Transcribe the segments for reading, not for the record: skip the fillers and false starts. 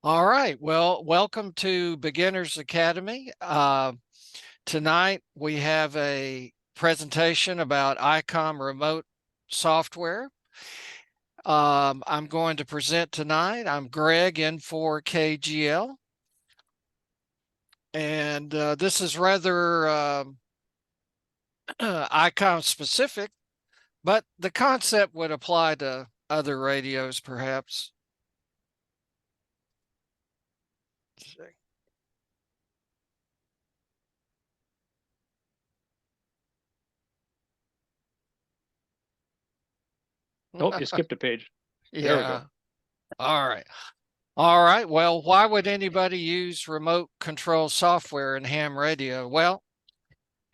All right. Well, welcome to Beginners Academy. Tonight we have a presentation about Icom remote software. I'm going to present tonight. I'm Greg in for KGL. And this is rather Icom specific, but the concept would apply to other radios perhaps. Let's see. Oh, you skipped a page. There we go. All right. All right. Well, why would anybody use remote control software in ham radio? Well,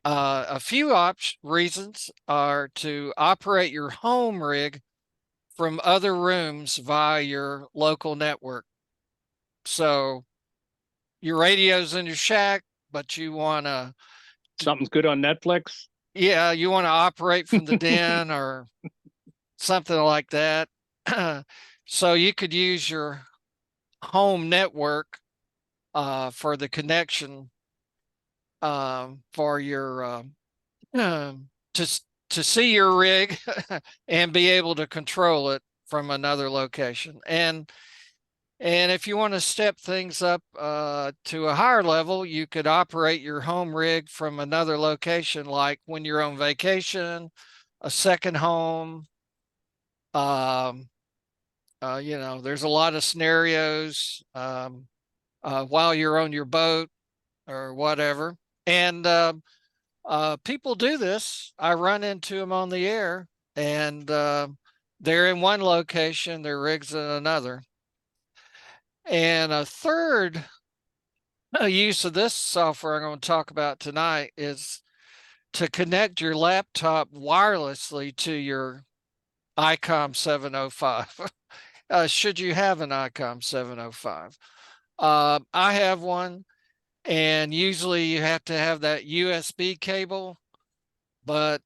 a few reasons are to operate your home rig from other rooms via your local network. So your radio's in your shack, but you want to... Something's good on Netflix? Yeah, you want to operate from the den or something like that. So you could use your home network for the connection for your to see your rig and be able to control it from another location. And if you want to step things up to a higher level, you could operate your home rig from another location, like when you're on vacation, a second home. You know, there's a lot of scenarios while you're on your boat or whatever. And people do this. I run into them on the air, and they're in one location, their rig's in another. And a third use of this software I'm going to talk about tonight is to connect your laptop wirelessly to your Icom 705. Should you have an Icom 705. I have one, and usually you have to have that USB cable, but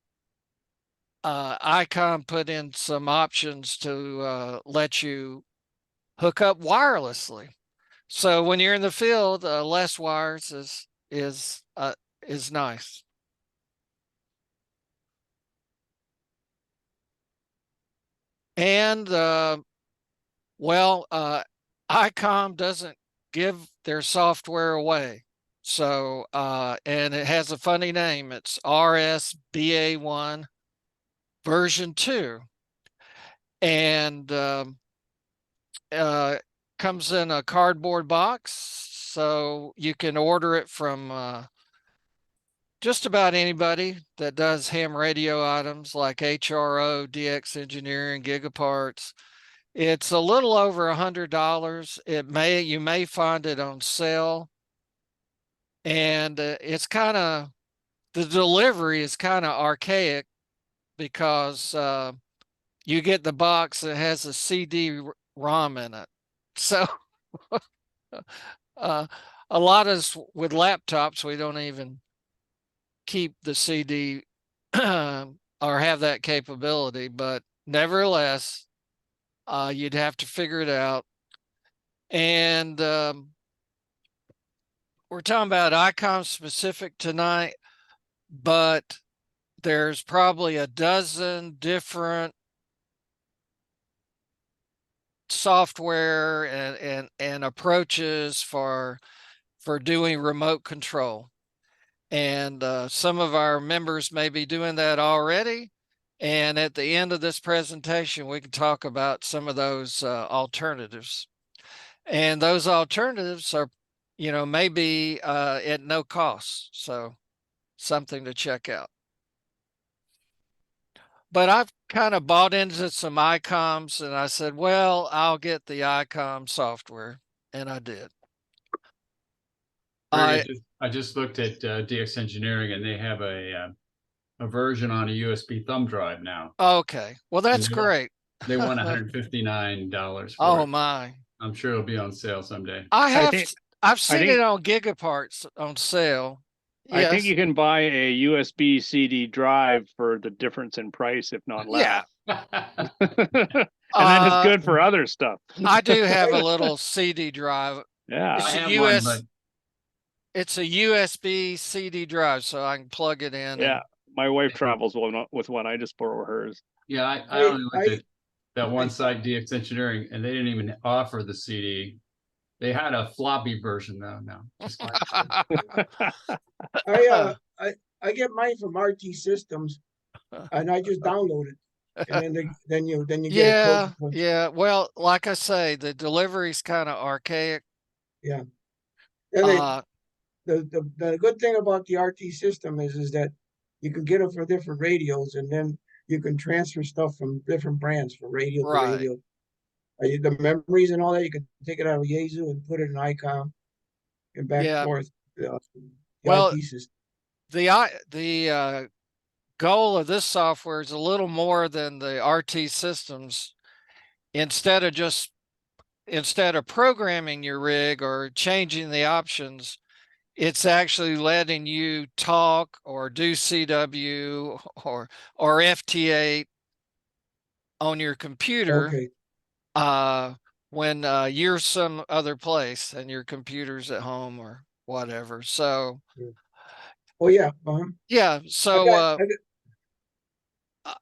Icom put in some options to let you hook up wirelessly. So when you're in the field, less wires is nice. And well, Icom doesn't give their software away. So and it has a funny name. It's RS-BA1 version 2. And comes in a cardboard box, so you can order it from just about anybody that does ham radio items like HRO, DX Engineering, Gigaparts. It's a little over $100. You may find it on sale, and it's kind of, the delivery is kind of archaic because you get the box that has a CD-ROM in it. So a lot of us with laptops, we don't even keep the CD or have that capability, but nevertheless, you'd have to figure it out. And we're talking about Icom specific tonight, but there's probably a dozen different software and approaches for doing remote control. And some of our members may be doing that already. And at the end of this presentation, we can talk about some of those alternatives. And those alternatives are, you know, maybe at no cost. So something to check out. But I've kind of bought into some Icoms, and I said, well, I'll get the Icom software, and I did. I just looked at DX Engineering, and they have a version on a USB thumb drive now. Okay, well, that's great. They want $159 for oh it. My! I'm sure it'll be on sale someday. I've seen it on Gigaparts on sale. Yes. I think you can buy a USB CD drive for the difference in price, if not less. Yeah. And then it's good for other stuff. I do have a little CD drive. Yeah. It's I a have one, but It's a USB CD drive, so I can plug it in. Yeah. My wife travels with one. I just borrow hers. yeah, I only looked at that one site, DX Engineering, and they didn't even offer the CD. They had a floppy version though. No, just like I get mine from RT Systems, and I just download it, and then you get it code to punch. Yeah. Well, like I say, the delivery's kind of archaic. Yeah. And the good thing about the RT system is that you can get it for different radios, and then you can transfer stuff from different brands from radio to Right. radio. The memories and all that, you can take it out of Yaesu and put it in Icom and back and Yeah. forth. The Well, RT system. the goal of this software is a little more than the RT systems. Instead of programming your rig or changing the options, it's actually letting you talk or do CW or FT8 on your computer. Okay. When you're some other place and your computer's at home or whatever. So Oh yeah. yeah, so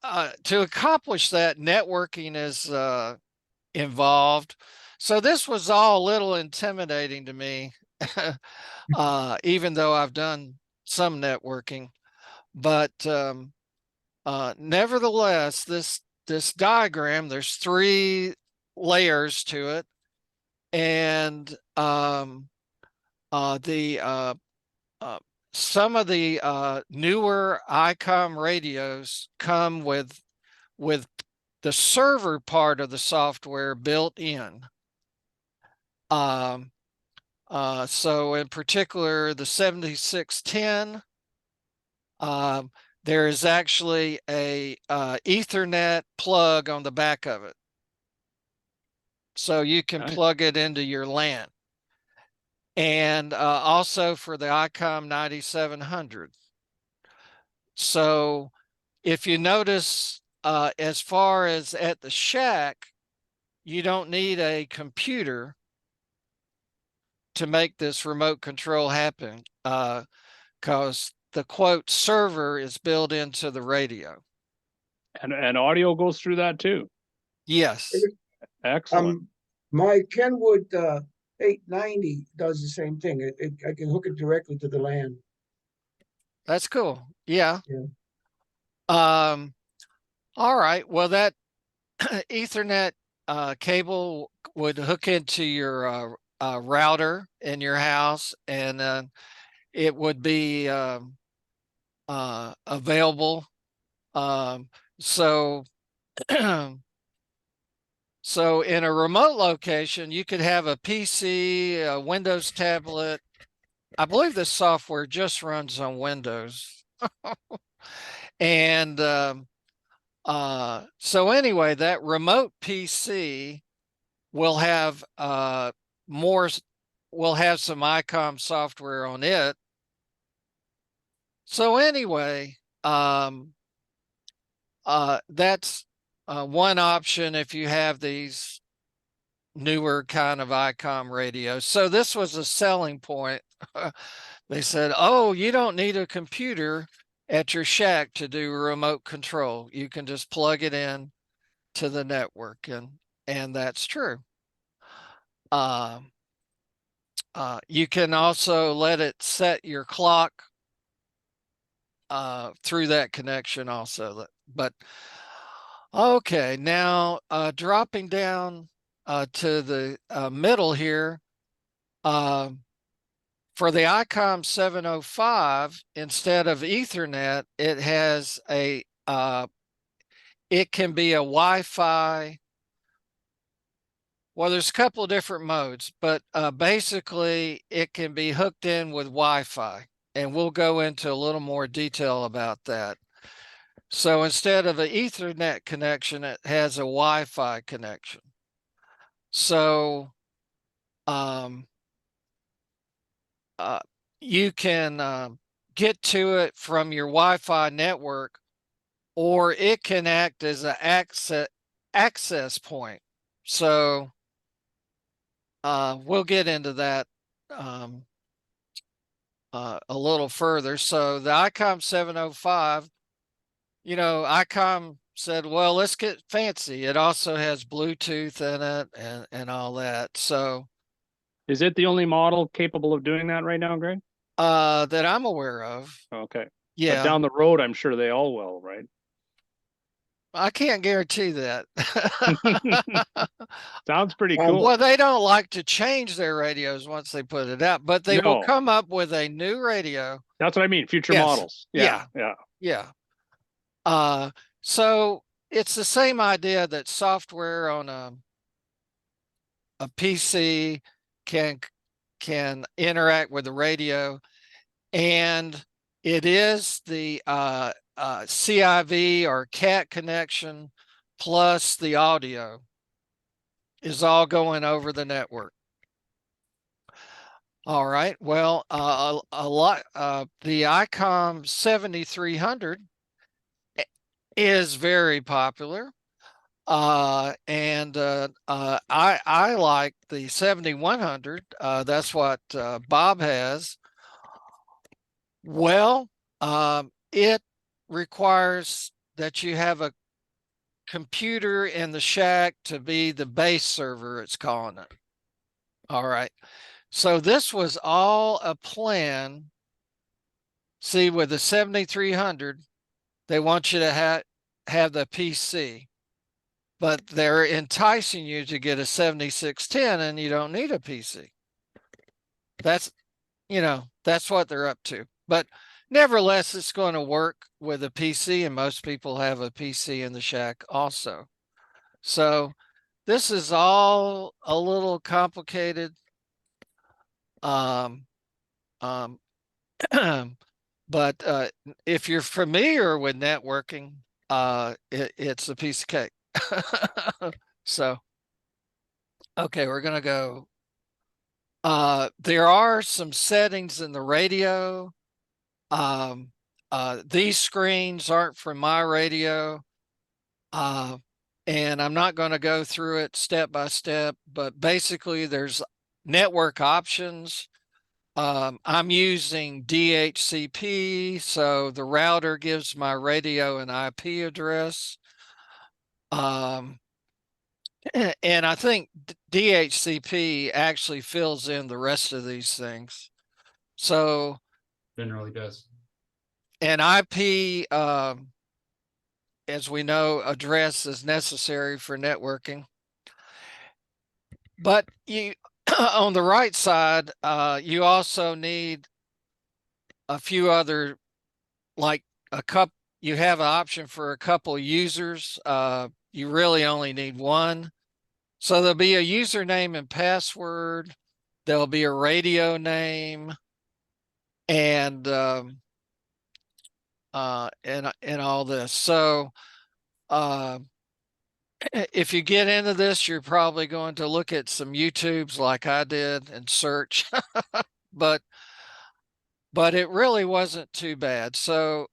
I to accomplish that, networking is involved. So this was all a little intimidating to me, even though I've done some networking. But nevertheless, this diagram, there's 3 layers to it, and some of the newer Icom radios come with the server part of the software built in. So in particular, the 7610, there is actually a Ethernet plug on the back of it. So you can plug it into your LAN. And also for the Icom 9700. So if you notice, as far as at the shack, you don't need a computer to make this remote control happen, because the quote server is built into the radio. And audio goes through that too. Yes. Excellent. My Kenwood 890 does the same thing. I can hook it directly to the LAN. That's cool. Yeah. Yeah. All right. Well, that Ethernet cable would hook into your router in your house, and it would be available. So so in a remote location, you could have a PC, a Windows tablet. I believe this software just runs on Windows. And so anyway, that remote PC will have will have some Icom software on it. So anyway, that's one option if you have these newer kind of Icom radios. So this was a selling point. They said, oh, you don't need a computer at your shack to do remote control. You can just plug it in to the network, and that's true. You can also let it set your clock through that connection also. But okay, now dropping down to the middle here, for the Icom 705, instead of Ethernet, it has a it can be a Wi-Fi. Well, there's a couple of different modes, but basically it can be hooked in with Wi-Fi, and we'll go into a little more detail about that. So instead of an Ethernet connection, it has a Wi-Fi connection. So you can get to it from your Wi-Fi network, or it can act as an access point. So we'll get into that a little further. So the Icom 705, you know, Icom said, well, let's get fancy. It also has Bluetooth in it and all that. So is it the only model capable of doing that right now, Greg? that I'm aware of. Okay. Yeah. But down the road, I'm sure they all will, right? I can't guarantee that. Sounds pretty cool. Well, they don't like to change their radios once they put it out, but they will come up with a new radio. That's what I mean. Future Yes. models. Yeah. So it's the same idea that software on a PC can interact with the radio, and it is the CIV or CAT connection plus the audio is all going over the network. All right. Well, a lot. The Icom 7300 is very popular, and I like the 7100. That's what Bob has. Well, it requires that you have a computer in the shack to be the base server, it's calling it. All right. So this was all a plan. See, with the 7300, they want you to have the PC, but they're enticing you to get a 7610 and you don't need a PC. That's, you know, that's what they're up to. But nevertheless, it's going to work with a PC, and most people have a PC in the shack also. So this is all a little complicated. But if you're familiar with networking, it's a piece of cake. So, okay, we're going to go. There are some settings in the radio. These screens aren't from my radio. And I'm not going to go through it step by step, but basically there's network options. I'm using DHCP, so the router gives my radio an IP address. And I think DHCP actually fills in the rest of these things. So generally does. An IP, as we know, address is necessary for networking. But you on the right side, you also need a few other, like you have an option for a couple users. You really only need one. So there'll be a username and password. There'll be a radio name, and all this. So if you get into this, you're probably going to look at some YouTubes like I did and search, but it really wasn't too bad. So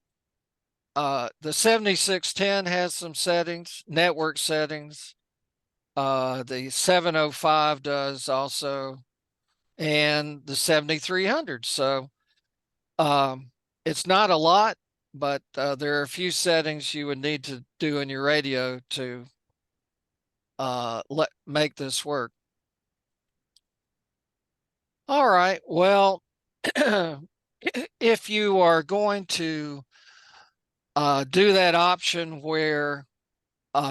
the 7610 has some settings, network settings. The 705 does also, and the 7300. So it's not a lot, but there are a few settings you would need to do in your radio to make this work. All right. Well, if you are going to do that option where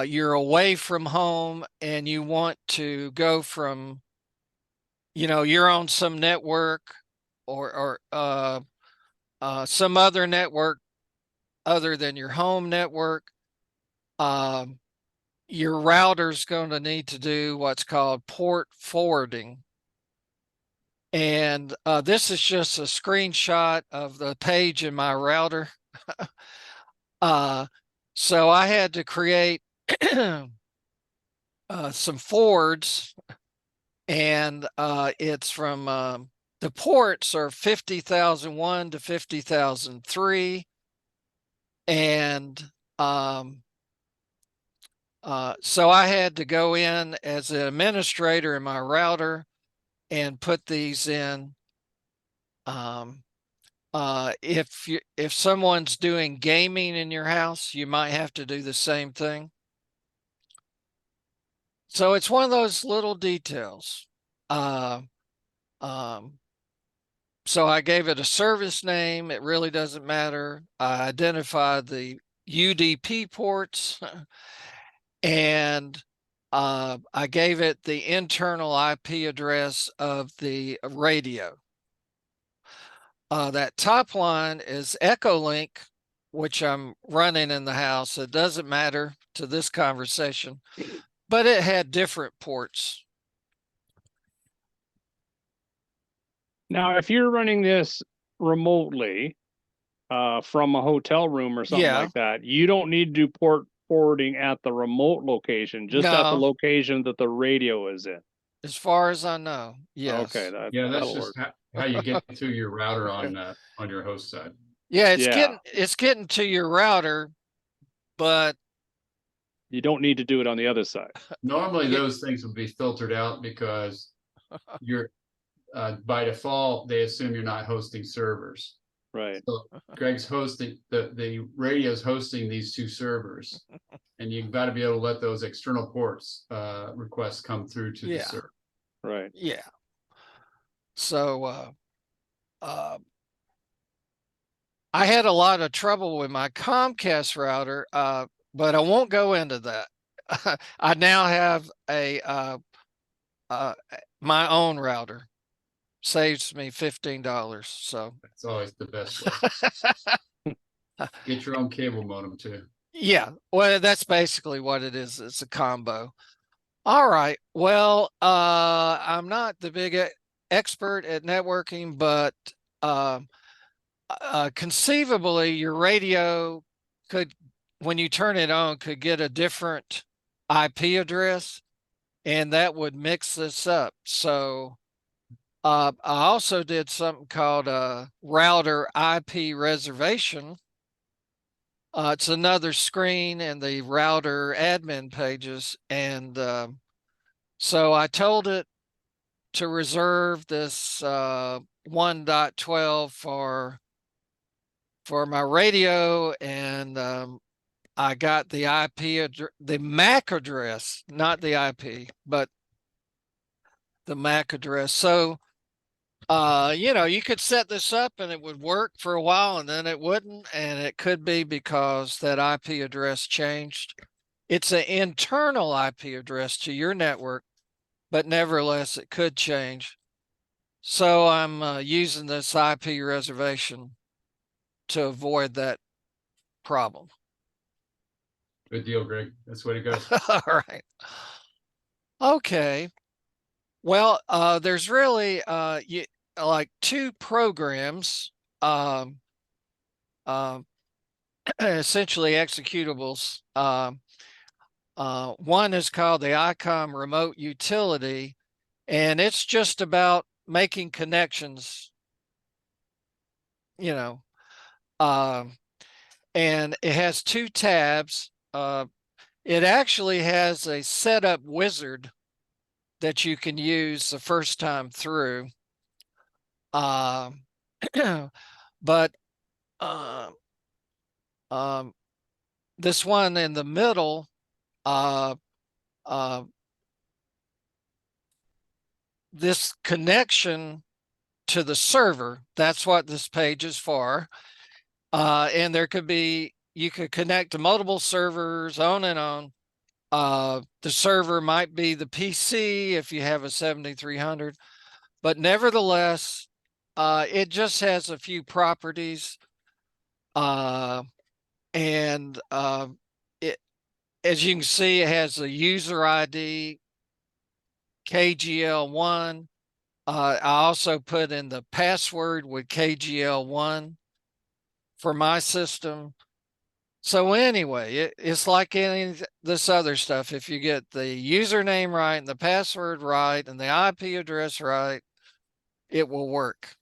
you're away from home and you want to go from, you're on some network or some other network other than your home network, your router's going to need to do what's called port forwarding. And this is just a screenshot of the page in my router. So I had to create some forwards, and it's from the ports are 50,001 to 50,003, and So I had to go in as an administrator in my router and put these in. If someone's doing gaming in your house, you might have to do the same thing. So it's one of those little details. So I gave it a service name. It really doesn't matter. I identified the UDP ports and I gave it the internal IP address of the radio. That top line is Echolink, which I'm running in the house. It doesn't matter to this conversation, but it had different ports. Now, if you're running this remotely from a hotel room or something like that, you don't need to do port forwarding at the remote location, just at the No. location that the radio is in. As far as I know, yes. Okay, Yeah, that's that'll just work. how you get to your router on your host side. Yeah, Yeah. it's getting to your router, but You don't need to do it on the other side. Normally, those things would be filtered out because you're by default they assume you're not hosting servers. Right. So Greg's hosting the radio's hosting these two servers, and you've got to be able to let those external ports requests come through to the server. Right. Yeah. So I had a lot of trouble with my Comcast router, but I won't go into that. I now have a my own router. Saves me $15. So That's always the best way. Get your own cable modem too. Yeah, well, that's basically what it is. It's a combo. All right. Well, I'm not the big expert at networking, but conceivably your radio could, when you turn it on, could get a different IP address, and that would mix this up. So I also did something called a router IP reservation. It's another screen in the router admin pages. And so I told it to reserve this 1.12 for my radio. And I got the IP, the MAC address, not the IP, but the MAC address. So you could set this up and it would work for a while and then it wouldn't. And it could be because that IP address changed. It's an internal IP address to your network, but nevertheless, it could change. So I'm using this IP reservation to avoid that problem. Good deal, Greg. That's the way to go. All right. Okay. Well, there's really like two programs, essentially executables. One is called the Icom Remote Utility, and it's just about making connections, and it has two tabs. It actually has a setup wizard that you can use the first time through. But this one in the middle, this connection to the server, that's what this page is for. And there could be, you could connect to multiple servers, on and on. The server might be the PC if you have a 7300, but nevertheless, it just has a few properties. And it, as you can see, it has a user ID, KGL1. I also put in the password with KGL1 for my system. So anyway, it's like any this other stuff. If you get the username right and the password right and the IP address right, it will work.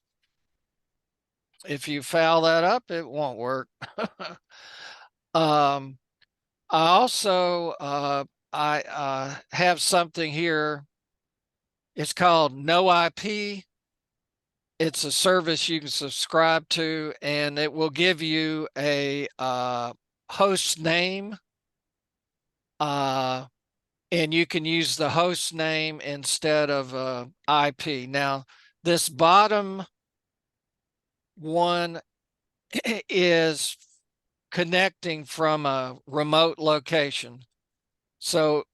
If you foul that up, it won't work. I also have something here. It's called No IP. It's a service you can subscribe to, and it will give you a host name. And you can use the host name instead of IP. Now, this bottom one is connecting from a remote location. So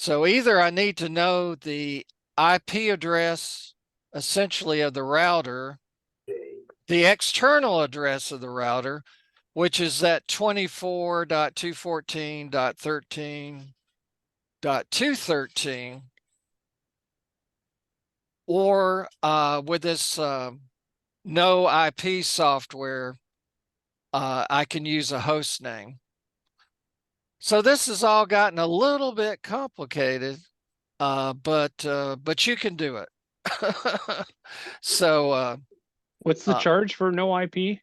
either I need to know the IP address essentially of the router, the external address of the router, which is that 24.214.13.213, or with this no IP software, I can use a host name. So this has all gotten a little bit complicated, but you can do it. So what's the charge for no IP?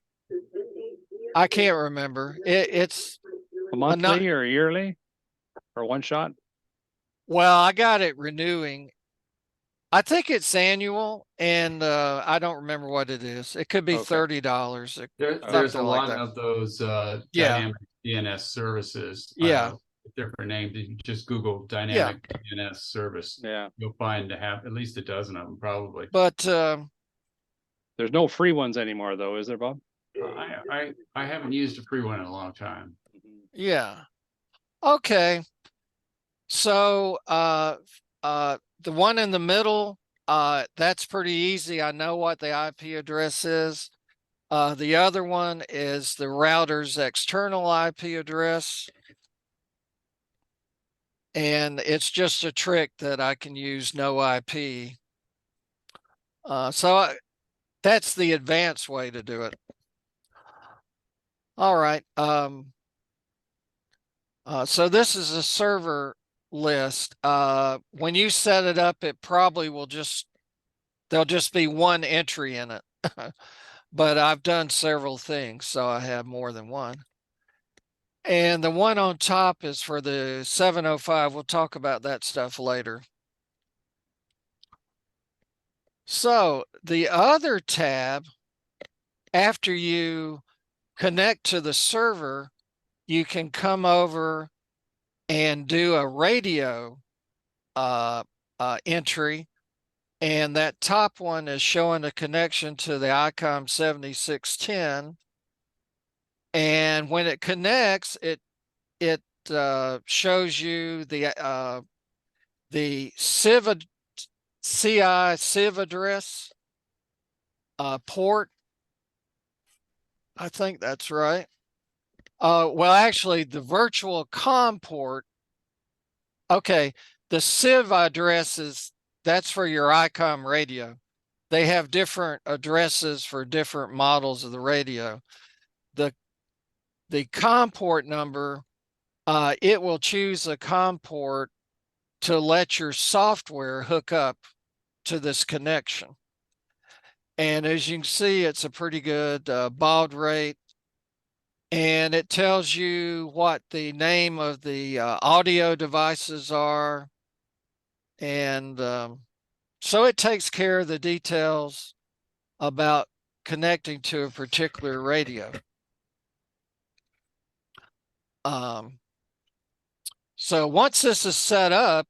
I can't remember. It's a monthly or yearly or one shot? Well, I got it renewing. I think it's annual, and I don't remember what it is. It could be $30. There's a lot like of those dynamic DNS services. Yeah. Different names. You just Google dynamic DNS service. Yeah. You'll find to have at least a dozen of them, probably. But there's no free ones anymore, though, is there, Bob? I haven't used a free one in a long time. Yeah. Okay. So the one in the middle, that's pretty easy. I know what the IP address is. The other one is the router's external IP address. And it's just a trick that I can use no IP. So that's the advanced way to do it. All right. So this is a server list. When you set it up, it probably will there'll just be one entry in it. But I've done several things, so I have more than one. And the one on top is for the 705. We'll talk about that stuff later. So the other tab, after you connect to the server, you can come over and do a radio entry. And that top one is showing a connection to the Icom 7610. And when it connects, it shows you the CI address port. I think that's right. Well, actually, the virtual COM port. Okay, the CIV address that's for your Icom radio. They have different addresses for different models of the radio. The COM port number, it will choose a COM port to let your software hook up to this connection. And as you can see, it's a pretty good baud rate. And it tells you what the name of the audio devices are. And so it takes care of the details about connecting to a particular radio. So once this is set up,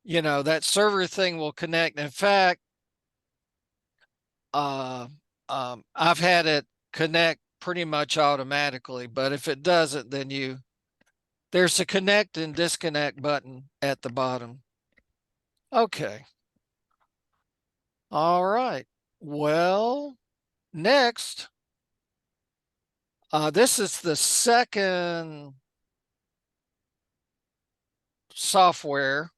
you know, that server thing will connect. In fact, I've had it connect pretty much automatically, but if it doesn't, then there's a connect and disconnect button at the bottom. Okay. All right. Well, next, this is the second software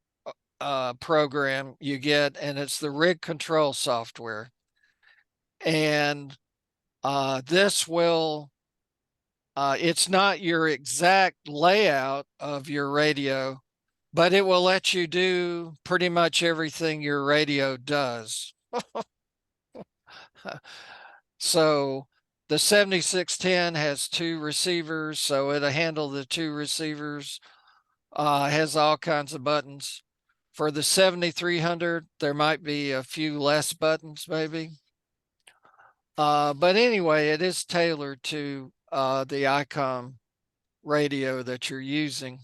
program you get, and it's the rig control software. And this will, it's not your exact layout of your radio, but it will let you do pretty much everything your radio does. So The 7610 has 2 receivers, so it'll handle the 2 receivers. Has all kinds of buttons. For the 7300, there might be a few less buttons, maybe. But anyway, it is tailored to the Icom radio that you're using.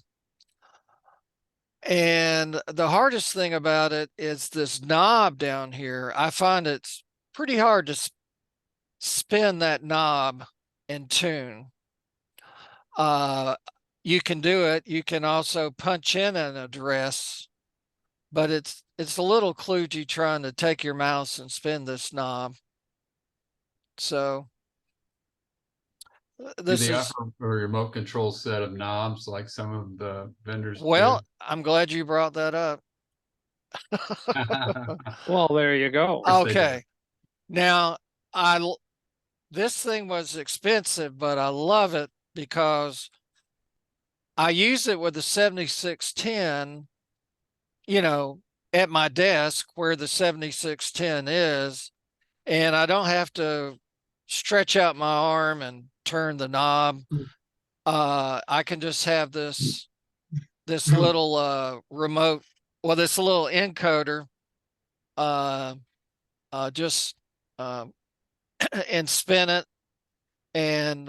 And the hardest thing about it is this knob down here. I find it's pretty hard to spin that knob in tune. You can do it. You can also punch in an address, but it's a little kludgy trying to take your mouse and spin this knob. So Do this they is offer a remote control set of knobs like some of the vendors well, I'm glad you brought that up. do? Well, there you go. course they do. Okay. Now, this thing was expensive, but I love it because I use it with the 7610, at my desk where the 7610 is, and I don't have to stretch out my arm and turn the knob. I can just have this little remote, well, this little encoder, just and spin it. And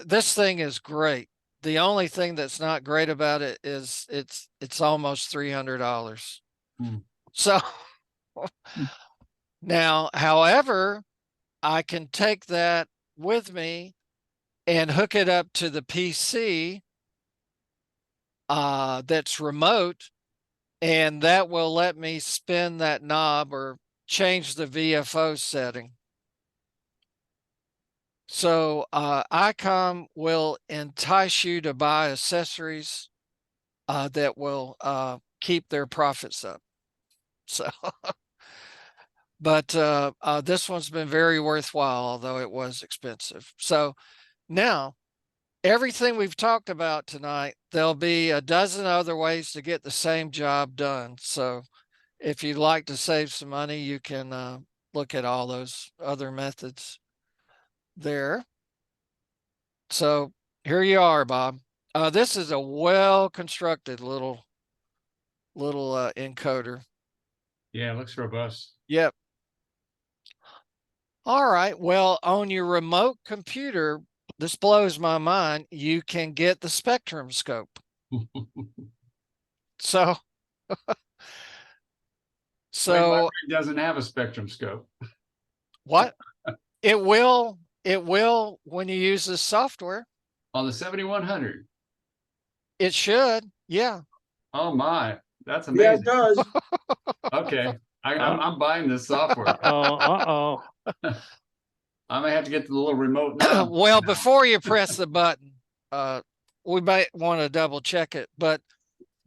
this thing is great. The only thing that's not great about it is it's almost $300. So now, however, I can take that with me and hook it up to the PC that's remote, and that will let me spin that knob or change the VFO setting. So Icom will entice you to buy accessories that will keep their profits up. So, but this one's been very worthwhile, although it was expensive. So now, everything we've talked about tonight, there'll be a dozen other ways to get the same job done. So if you'd like to save some money, you can look at all those other methods there. So here you are, Bob. This is a well-constructed little encoder. Yeah, it looks robust. Yep. All right. Well, on your remote computer, this blows my mind. You can get the spectrum scope. So, It doesn't have a spectrum scope. What? It will when you use this software. On the 7100. It should. Yeah. Oh my, that's amazing. Yeah, it does. Okay. I'm buying this software. Oh, I may have to get the little remote now. Well, before you press the button, we might want to double check it, but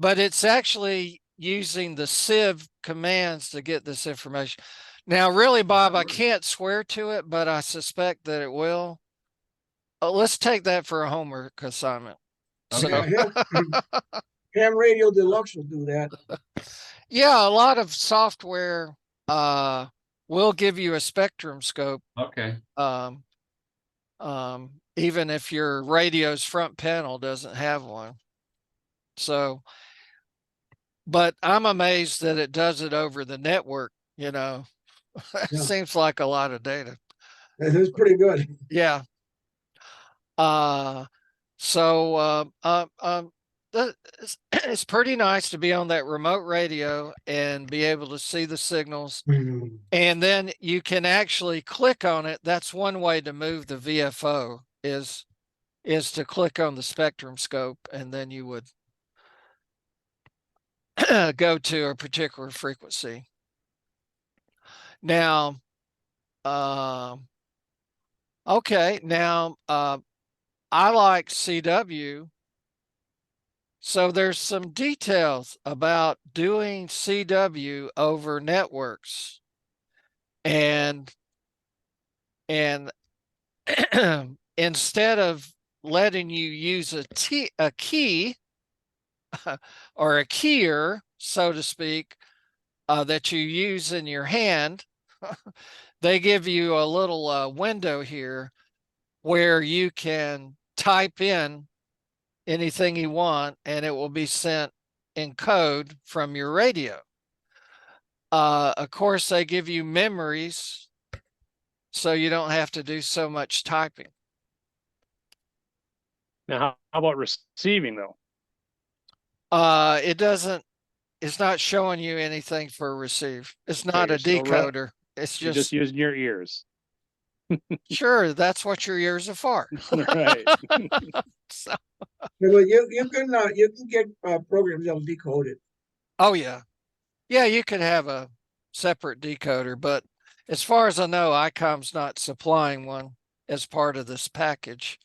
it's actually using the sieve commands to get this information. Now, really, Bob, I can't swear to it, but I suspect that it will. Let's take that for a homework assignment. Okay. So, Ham Radio Deluxe will do that. Yeah, a lot of software will give you a spectrum scope. Okay. Even if your radio's front panel doesn't have one. So, but I'm amazed that it does it over the network, It Yeah. seems like a lot of data. It is pretty good. Yeah. It's pretty nice to be on that remote radio and be able to see the signals. And then you can actually click on it. That's one way to move the VFO is to click on the spectrum scope, and then you would go to a particular frequency. Now, okay, now I like CW. So there's some details about doing CW over networks. And instead of letting you use a key or a keyer, so to speak, that you use in your hand, they give you a little window here where you can type in anything you want and it will be sent in code from your radio. Of course, they give you memories so you don't have to do so much typing. Now, how about receiving though? It's not showing you anything for receive. It's not Okay, a decoder. It's you're just just using your ears. sure, that's what your ears are for. Right. So, Yeah, but you can get programs that'll decode it. oh yeah. Yeah, you could have a separate decoder, but as far as I know, Icom's not supplying one as part of this package.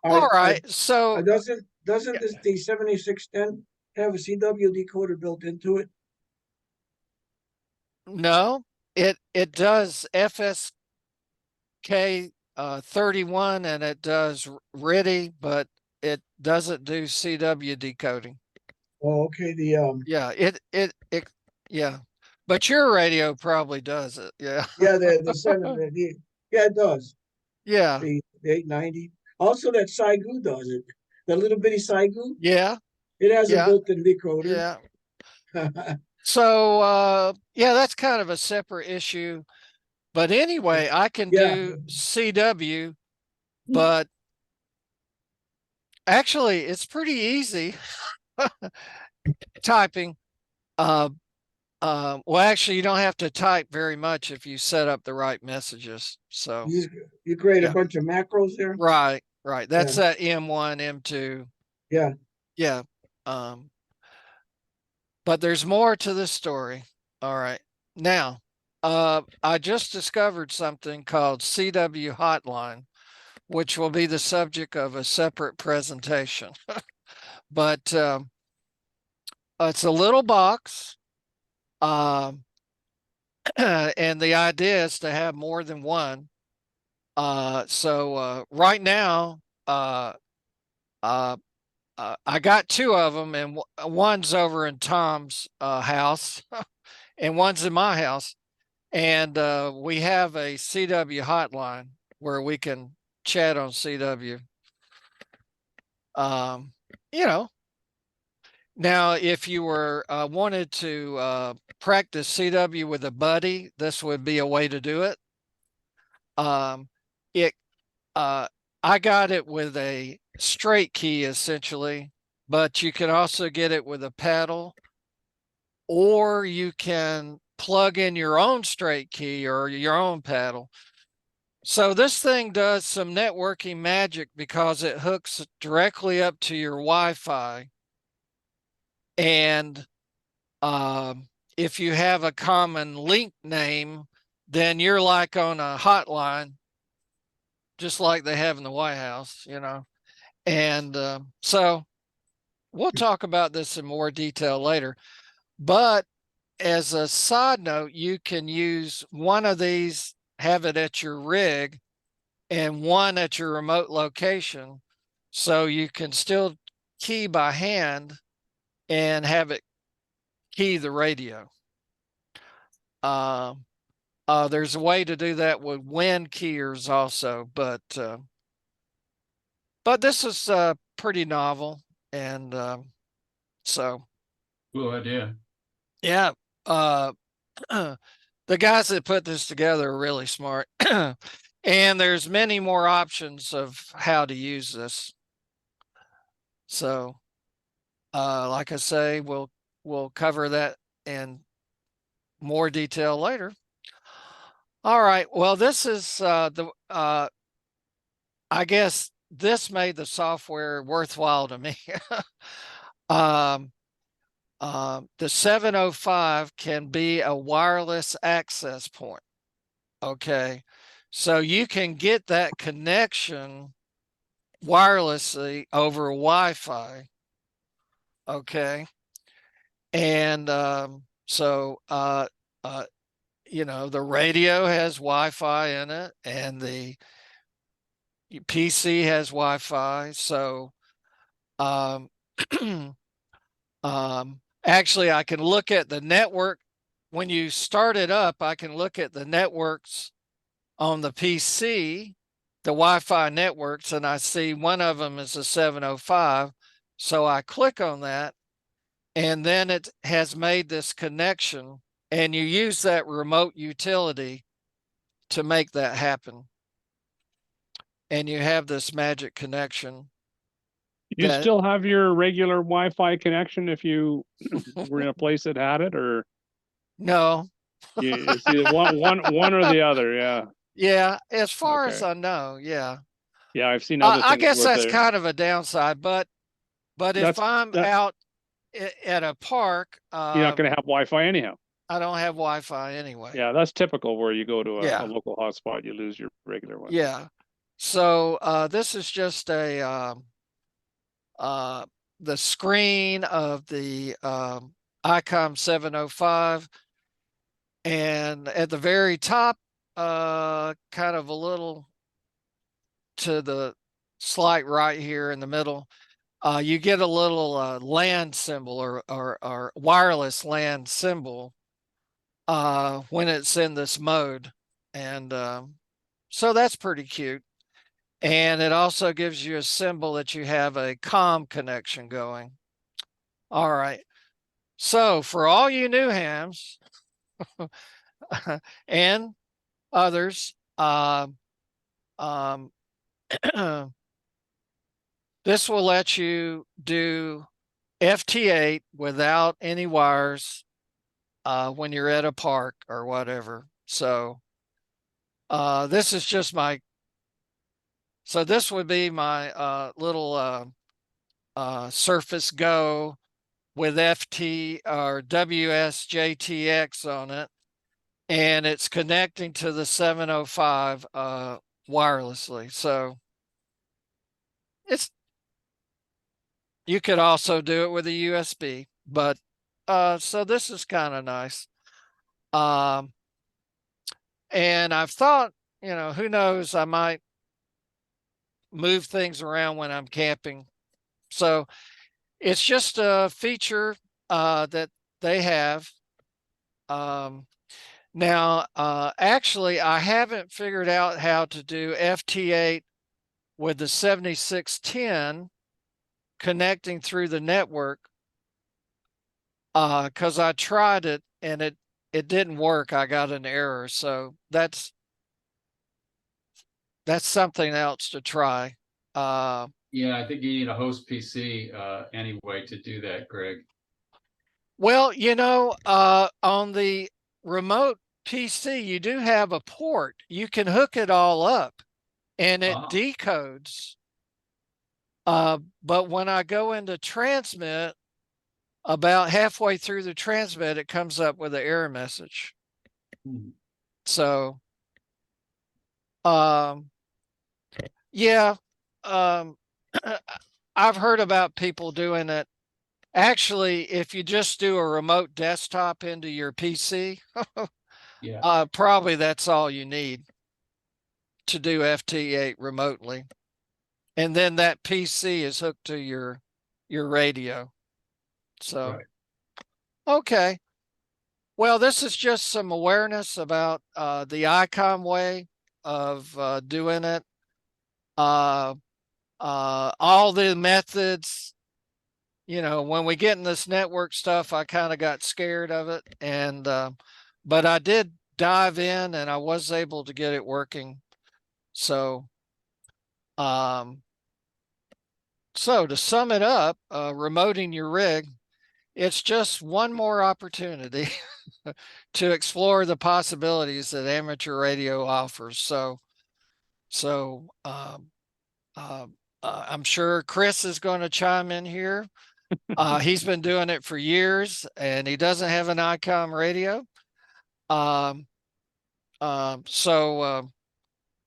All right, so Doesn't yeah, this the 7610 have a CW decoder built into it? no, it does FSK 31 and it does RIDI, but it doesn't do CW decoding. Oh, okay. Yeah, yeah, but your radio probably does it. Yeah, Yeah, yeah, it does. yeah, The 890. Also, that Saigu does it. The little bitty Saigu, yeah, it has a yeah, built-in decoder. yeah. So yeah, that's kind of a separate issue. But anyway, I can Yeah. do CW, but actually it's pretty easy typing. Well, actually, you don't have to type very much if you set up the right messages. So You create a yeah, bunch of macros there. right, right. That's Yeah. that M1, M2. Yeah. Yeah. Um, but there's more to the story. All right. Now, I just discovered something called CW Hotline, which will be the subject of a separate presentation. But it's a little box. Um, and the idea is to have more than one. So right now, I got two of them, and one's over in Tom's house, and one's in my house. And we have a CW hotline where we can chat on CW. Um, you know, now if you were wanted to practice CW with a buddy, this would be a way to do it. It I got it with a straight key essentially, but you can also get it with a pedal, or you can plug in your own straight key or your own paddle. So this thing does some networking magic because it hooks directly up to your Wi-Fi. And if you have a common link name, then you're like on a hotline, just like they have in the White House, you know. And so we'll talk about this in more detail later. But as a side note, you can use one of these, have it at your rig, and one at your remote location. So you can still key by hand and have it key the radio. There's a way to do that with wind keyers also, but this is pretty novel, and so Cool idea. yeah. The guys that put this together are really smart. And there's many more options of how to use this. So like I say, we'll cover that in more detail later. All right. Well, this is I guess this made the software worthwhile to me. um, the 705 can be a wireless access point. Okay. So you can get that connection wirelessly over Wi-Fi. Okay. And you know, the radio has Wi-Fi in it and the PC has Wi-Fi. So actually I can look at the network when you start it up, I can look at the networks on the PC, the Wi-Fi networks, and I see one of them is a 705. So I click on that, and then it has made this connection, and you use that remote utility to make that happen. And you have this magic connection. You still have your regular Wi-Fi connection if you were in a place that had it, or no? it's either one or the other. Yeah. Yeah, as far as I know, yeah. Yeah, I've seen other things. I guess that's kind of a downside, but if I'm out at a park, you're not going to have Wi-Fi anyhow. I don't have Wi-Fi anyway. Yeah, that's typical where you go to a local hotspot, you lose your regular one. Yeah. So this is just a the screen of the Icom 705, and at the very top, kind of a little to the slight right here in the middle, you get a little LAN symbol or wireless LAN symbol when it's in this mode. And so that's pretty cute. And it also gives you a symbol that you have a COM connection going. All right. So for all you new hams and others, this will let you do FT8 without any wires when you're at a park or whatever. So this is just so this would be my little Surface Go with FT or WSJTX on it. And it's connecting to the 705 wirelessly. So you could also do it with a USB, but so this is kind of nice. And I've thought, who knows, I might move things around when I'm camping. So it's just a feature that they have. Now, actually, I haven't figured out how to do FT8 with the 7610 connecting through the network because I tried it and it didn't work. I got an error. So that's something else to try. Yeah, I think you need a host PC anyway to do that, Greg. Well, on the remote PC, you do have a port. You can hook it all up and it decodes. But when I go into transmit, about halfway through the transmit, it comes up with an error message. So, yeah, I've heard about people doing it. Actually, if you just do a remote desktop into your PC, probably that's all you need to do FT8 remotely. And then that PC is hooked to your radio. So, okay. Well, this is just some awareness about the Icom way of doing it. All the methods, when we get in this network stuff, I kind of got scared of it. And, but I did dive in and I was able to get it working. So, so to sum it up, remoting your rig, it's just one more opportunity to explore the possibilities that amateur radio offers. So I'm sure Chris is going to chime in here. He's been doing it for years and he doesn't have an Icom radio. So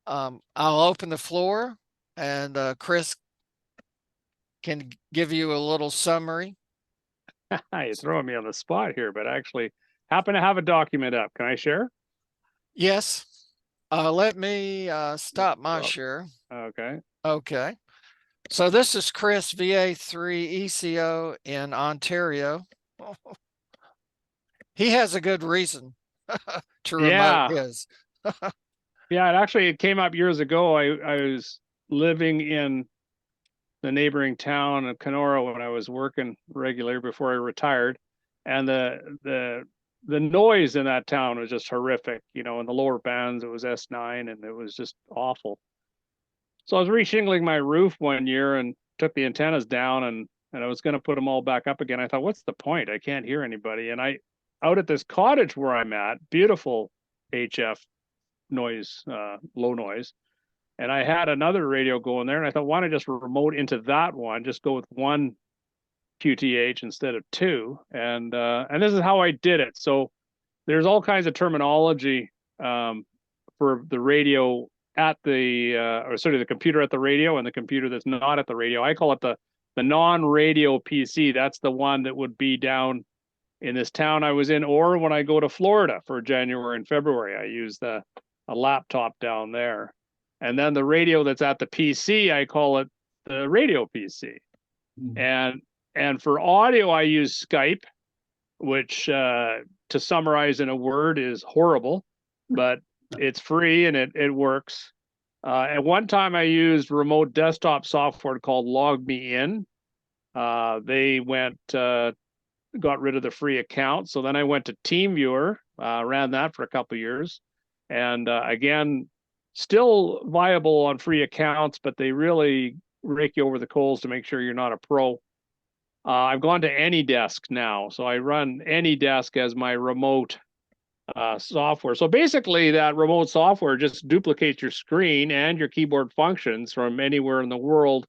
I'll open the floor and Chris can give you a little summary. You're throwing me on the spot here, but I actually happen to have a document up. Can I share? Yes. Let me stop my share. Okay. Okay. So this is Chris, VA3 ECO in Ontario. He has a good reason to remote Yeah. his. Yeah, it came up years ago. I was living in the neighboring town of Kenora when I was working regular before I retired, and the noise in that town was just horrific. You know, in the lower bands it was S9, and it was just awful. So I was reshingling my roof one year and took the antennas down, and I was going to put them all back up again. I thought, what's the point? I can't hear anybody. And I out at this cottage where I'm at, beautiful HF noise, low noise. And I had another radio going there, and I thought, why don't I just remote into that one? Just go with one QTH instead of two. And this is how I did it. So there's all kinds of terminology for the radio at the the computer at the radio and the computer that's not at the radio. I call it the non-radio PC. That's the one that would be down in this town I was in, or when I go to Florida for January and February, I use a laptop down there. And then the radio that's at the PC, I call it the radio PC. And for audio, I use Skype, which to summarize in a word is horrible, but it's free and it works. At one time, I used remote desktop software called Log Me In. They got rid of the free account. So then I went to TeamViewer, ran that for a couple of years. And again, still viable on free accounts, but they really rake you over the coals to make sure you're not a pro. I've gone to AnyDesk now. So I run AnyDesk as my remote software. So basically that remote software just duplicates your screen and your keyboard functions from anywhere in the world,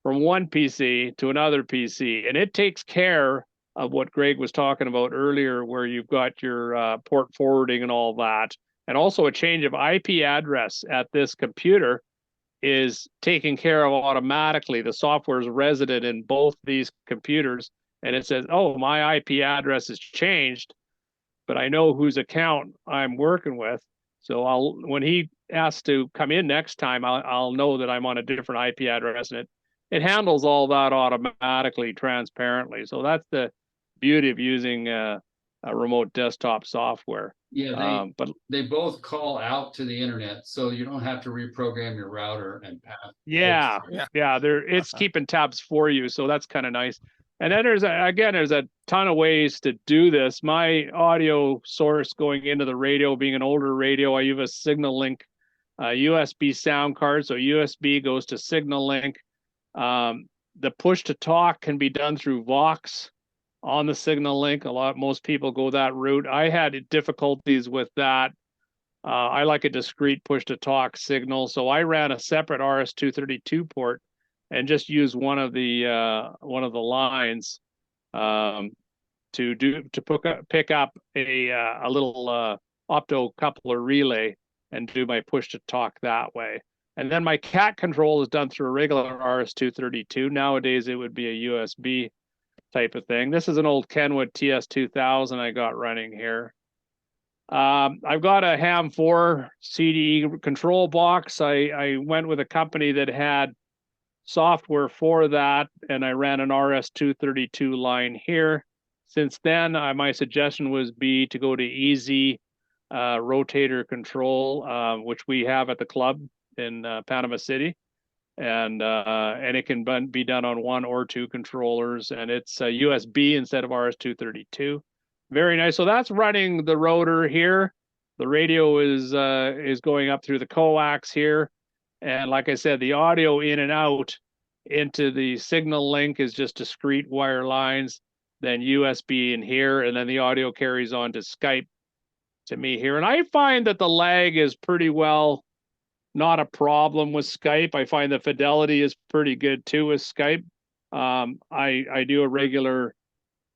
from one PC to another PC. And it takes care of what Greg was talking about earlier, where you've got your port forwarding and all that. And also a change of IP address at this computer is taken care of automatically. The software is resident in both these computers. And it says, oh, my IP address has changed, but I know whose account I'm working with. So when he asks to come in next time, I'll know that I'm on a different IP address, and it handles all that automatically, transparently. So that's the beauty of using a remote desktop software. Yeah, but they both call out to the internet, so you don't have to reprogram your router and path. Yeah. It's keeping tabs for you, so that's kind of nice. And then there's a ton of ways to do this. My audio source going into the radio, being an older radio, I use a Signal Link USB sound card. So USB goes to Signal Link. The push to talk can be done through Vox on the Signal Link. Most people go that route. I had difficulties with that. I like a discrete push to talk signal, so I ran a separate RS-232 port and just use one of the lines to pick up a little optocoupler relay and do my push to talk that way. And then my CAT control is done through a regular RS-232. Nowadays, it would be a USB type of thing. This is an old Kenwood TS2000 I got running here. I've got a ham4 CDE control box. I went with a company that had software for that, and I ran an RS-232 line here. Since then, my suggestion was to go to Easy rotator control, which we have at the club in Panama City, and it can be done on one or two controllers, and it's USB instead of RS-232. Very nice. So that's running the rotor here. The radio is going up through the coax here. And like I said, the audio in and out into the Signal Link is just discrete wire lines, then USB in here, and then the audio carries on to Skype to me here. And I find that the lag is pretty well not a problem with Skype. I find the fidelity is pretty good too with Skype. I do a regular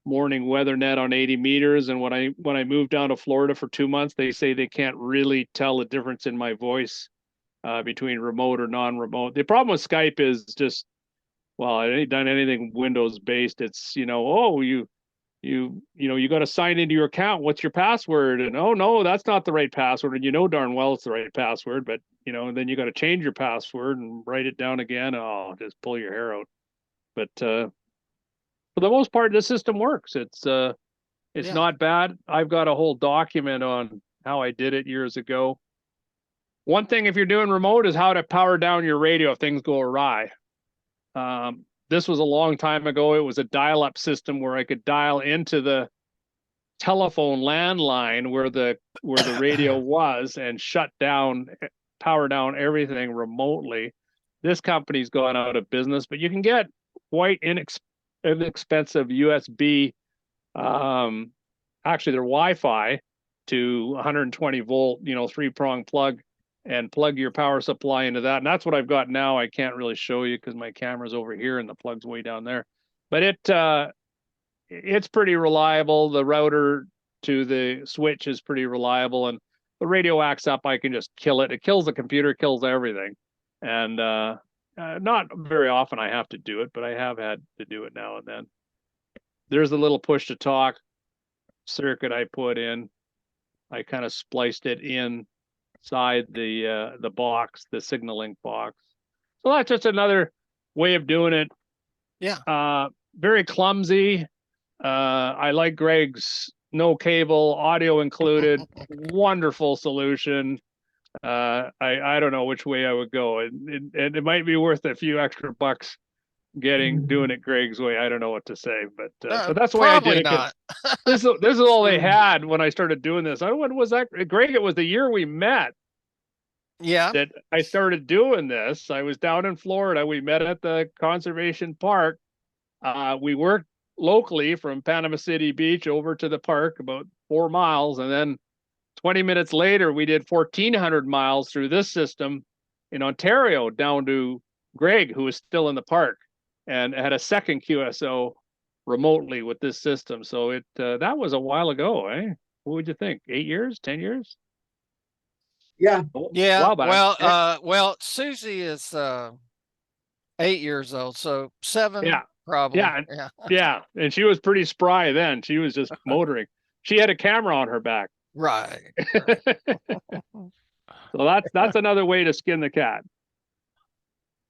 morning weather net on 80 meters, and when I moved down to Florida for 2 months, they say they can't really tell the difference in my voice between remote or non-remote. The problem with Skype is just, well, I ain't done anything Windows based. It's, you got to sign into your account. What's your password? And oh no, that's not the right password. And you know darn well it's the right password, but and then you got to change your password and write it down again. Oh, just pull your hair out. But for the most part, the system works. It's It's Yeah. not bad. I've got a whole document on how I did it years ago. One thing, if you're doing remote, is how to power down your radio if things go awry. This was a long time ago. It was a dial-up system where I could dial into the telephone landline where the radio was and power down everything remotely. This company's gone out of business, but you can get quite inexpensive USB, actually their Wi-Fi to 120 volt, 3-prong plug, and plug your power supply into that. And that's what I've got now. I can't really show you because my camera's over here and the plug's way down there. But it's pretty reliable. The router to the switch is pretty reliable, and the radio acts up. I can just kill it. It kills the computer, kills everything. And not very often I have to do it, but I have had to do it now and then. There's a little push to talk circuit I put in. I kind of spliced it inside the box, the signaling box. So that's just another way of doing it. Yeah. Very clumsy. I like Greg's no cable, audio included. Wonderful solution. I don't know which way I would go. It might be worth a few extra bucks doing it Greg's way. I don't know what to say, but that's the way I did it. Not. This is all they had when I started doing this. When was that, Greg? It was the year we met. Yeah. That I started doing this. I was down in Florida. We met at the conservation park. We worked locally from Panama City Beach over to the park, about 4 miles, and then 20 minutes later, we did 1,400 miles through this system in Ontario down to Greg, who was still in the park, and had a second QSO remotely with this system. So that was a while ago, eh? What would you think? 8 years, 10 years? Yeah. Yeah. Well, Susie is 8 years old, so 7. Yeah. Probably. Yeah. And she was pretty spry then. She was just motoring. She had a camera on her back. Right. So that's another way to skin the cat.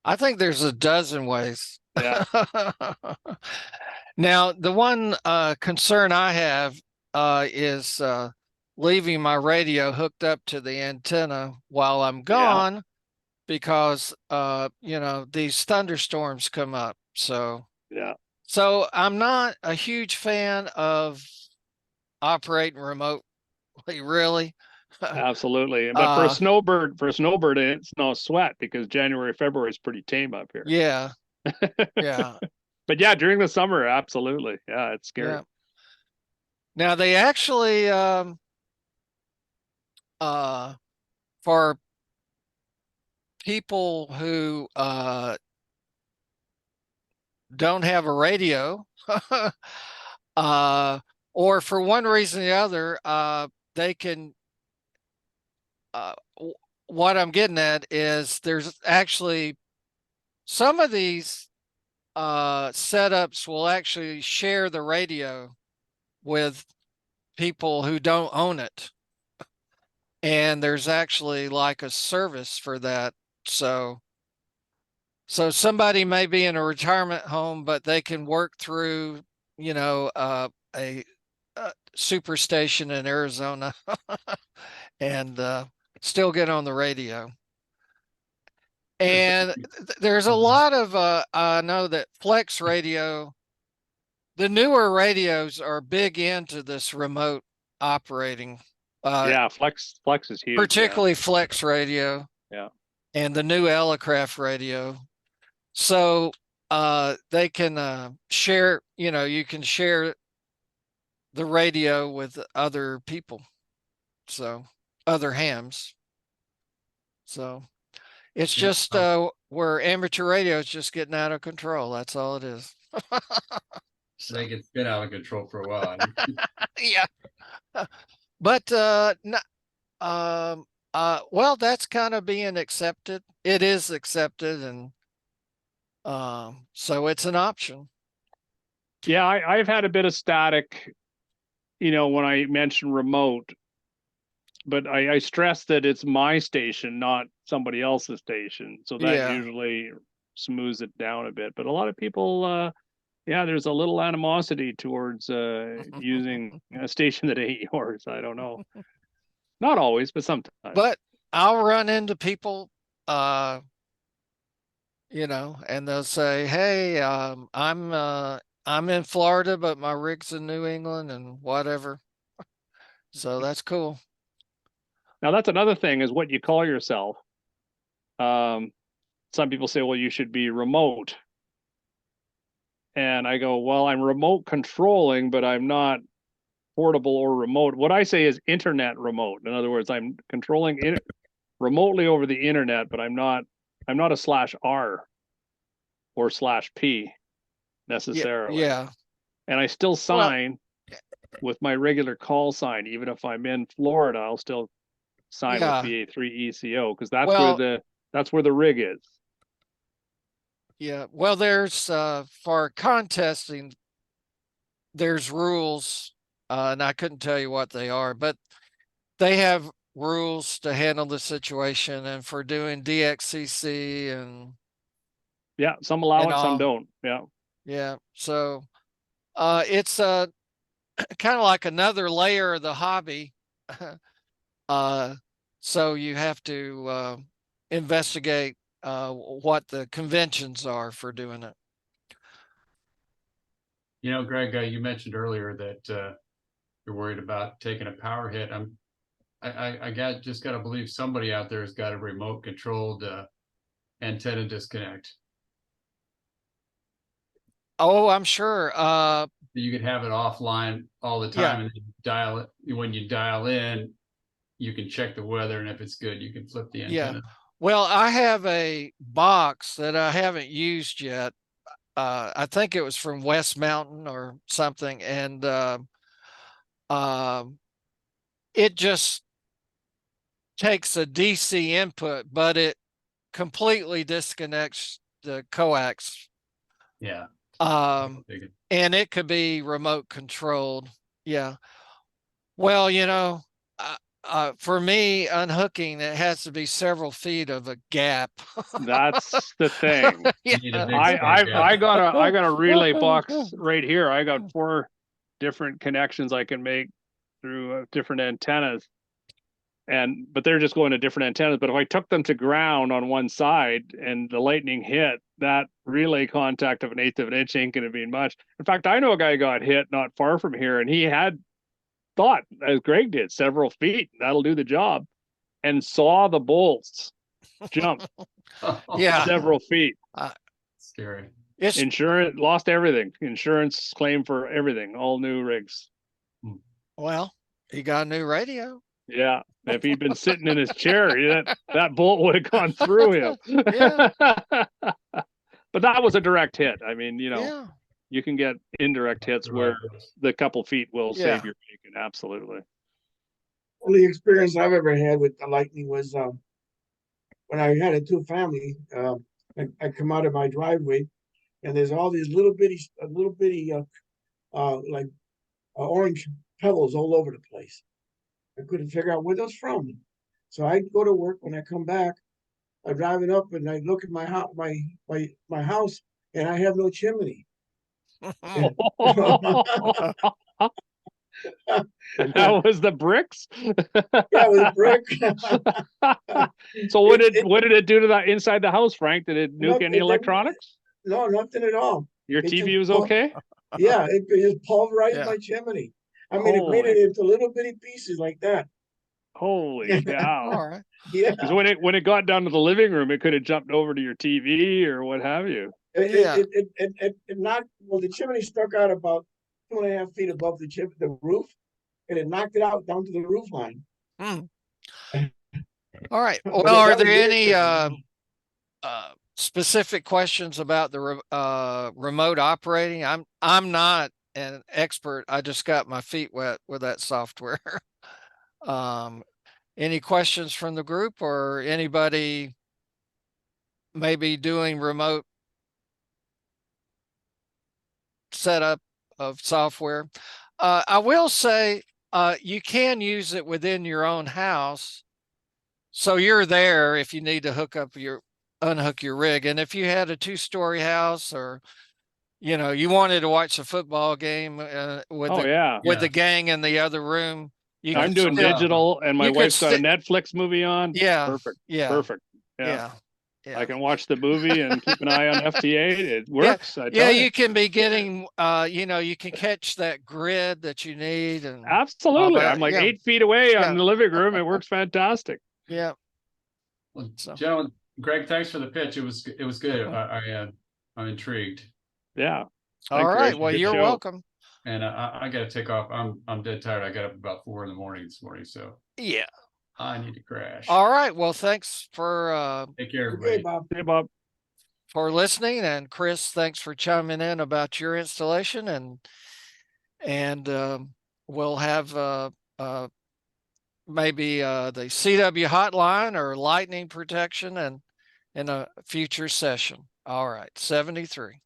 I think there's a dozen ways. Yeah. Now, the one concern I have is leaving my radio hooked up to the antenna while I'm gone, because these thunderstorms come up. So I'm not a huge fan of operating remotely, really. Absolutely. But for a snowbird, it's no sweat because January, February is pretty tame up here. Yeah. Yeah. But yeah, during the summer, absolutely. Yeah, it's scary. Yeah. Now they actually for people who don't have a radio or for one reason or the other, they can what I'm getting at is there's actually some of these setups will actually share the radio with people who don't own it. And there's actually like a service for that. So somebody may be in a retirement home, but they can work through, a superstation in Arizona and still get on the radio. And there's a lot of, I know that Flex Radio, the newer radios are big into this remote operating. Flex is huge. Particularly Flex Radio. Yeah. And the new Elecraft radio. So they can share, you can share the radio with other people. So other hams. So it's just where amateur radio is just getting out of control. That's all it is. So they get spin out of control for a while. Yeah. But well, that's kind of being accepted. It is accepted, and so it's an option. Yeah, I've had a bit of static, when I mention remote, but I stress that it's my station, not somebody else's station. So that usually smooths it down a bit. But a lot of people Yeah, there's a little animosity towards using a station that ain't yours. I don't know. Not always, but sometimes. But I'll run into people, you know, and they'll say, "Hey, I'm in Florida, but my rig's in New England and whatever." So that's cool. Now that's another thing is what you call yourself. Some people say, well, you should be remote. And I go, well, I'm remote controlling, but I'm not portable or remote. What I say is internet remote. In other words, I'm controlling it remotely over the internet, but I'm not a /R or /P necessarily. Yeah. And I still Well, sign with my regular call sign. Even if I'm in Florida, I'll still sign with BA3 ECO because that's where the rig is. Yeah. Well, there's for contesting, there's rules, and I couldn't tell you what they are, but they have rules to handle the situation and for doing DXCC and yeah, some allow it, some all. don't. Yeah. Yeah. So it's kind of like another layer of the hobby. So you have to investigate what the conventions are for doing it. You know, Greg, you mentioned earlier that you're worried about taking a power hit. I just got to believe somebody out there has got a remote controlled antenna disconnect. Oh, I'm sure. You could have it offline all the time, and then dial it. When you dial in, you can check the weather, and if it's good, you can flip the antenna. Yeah. Well, I have a box that I haven't used yet. I think it was from West Mountain or something, and it just takes a DC input, but it completely disconnects the coax. Yeah. And it could be remote controlled. Yeah. Well, you know, for me, unhooking, it has to be several feet of a gap. That's the thing. Yeah. I got a relay box right here. I got 4 different connections I can make through different antennas. But they're just going to different antennas. But if I took them to ground on one side and the lightning hit, that relay contact of 1/8 of an inch ain't going to be much. In fact, I know a guy got hit not far from here, and he had thought, as Greg did, several feet. That'll do the job, and saw the bolts jump several feet. Scary. Insurance lost everything. Insurance claim for everything. All new rigs. Well, he got a new radio. Yeah. If he'd been sitting in his chair, that bolt would have gone through him. Yeah. But that was a direct hit. I mean, you can get indirect hits where the couple feet will save your bacon. Absolutely. Only experience I've ever had with the lightning was when I had a 2-family. I come out of my driveway, and there's all these little bitty like orange pebbles all over the place. I couldn't figure out where those from. So I go to work. When I come back, I drive it up and I look at my house, my house, and I have no chimney. That was the bricks. Yeah, with a brick. So what did it do to that inside the house, Frank? Did it nuke any electronics? No, nothing at all. Your TV was okay? Yeah, it just pulverized my chimney. I mean, it made it into little bitty pieces like that. Holy cow! All right. Yeah. Because when it got down to the living room, it could have jumped over to your TV or what have you. It knocked. Well, the chimney stuck out about 2.5 feet above the roof, and it knocked it out down to the roof line. All right. Well, are there any specific questions about the remote operating? I'm not an expert. I just got my feet wet with that software. Any questions from the group or anybody maybe doing remote setup of software? I will say you can use it within your own house. So you're there if you need to unhook your rig. And if you had a 2-story house or you know, you wanted to watch a football game with Oh the yeah. with the gang in the other room. You I'm could doing still, digital and my you could wife's got a sti- Netflix movie on. yeah, Perfect. yeah, Perfect. Yeah. yeah, yeah. I can watch the movie and keep an eye on FTA. It Yeah, works. I yeah, tell you. you can be getting, you know, you can catch that grid that you need and all Absolutely. that. I'm like Yeah, 8 feet away yeah, on the living room. It works fantastic. yeah. Well, So, gentlemen, Greg, thanks for the pitch. It was good. okay. I'm intrigued, Yeah. All Thanks, right. Rich. Well, Good you're show. welcome. and I got to take off. I'm dead tired. I got up about 4 a.m. this morning, so Yeah. I need to crash. All right. Well, thanks Take care, Okay, everybody. Bob. Hey, Bob. for listening, and Chris, thanks for chiming in about your installation, and we'll have maybe the CW hotline or lightning protection and in a future session. All right, 73.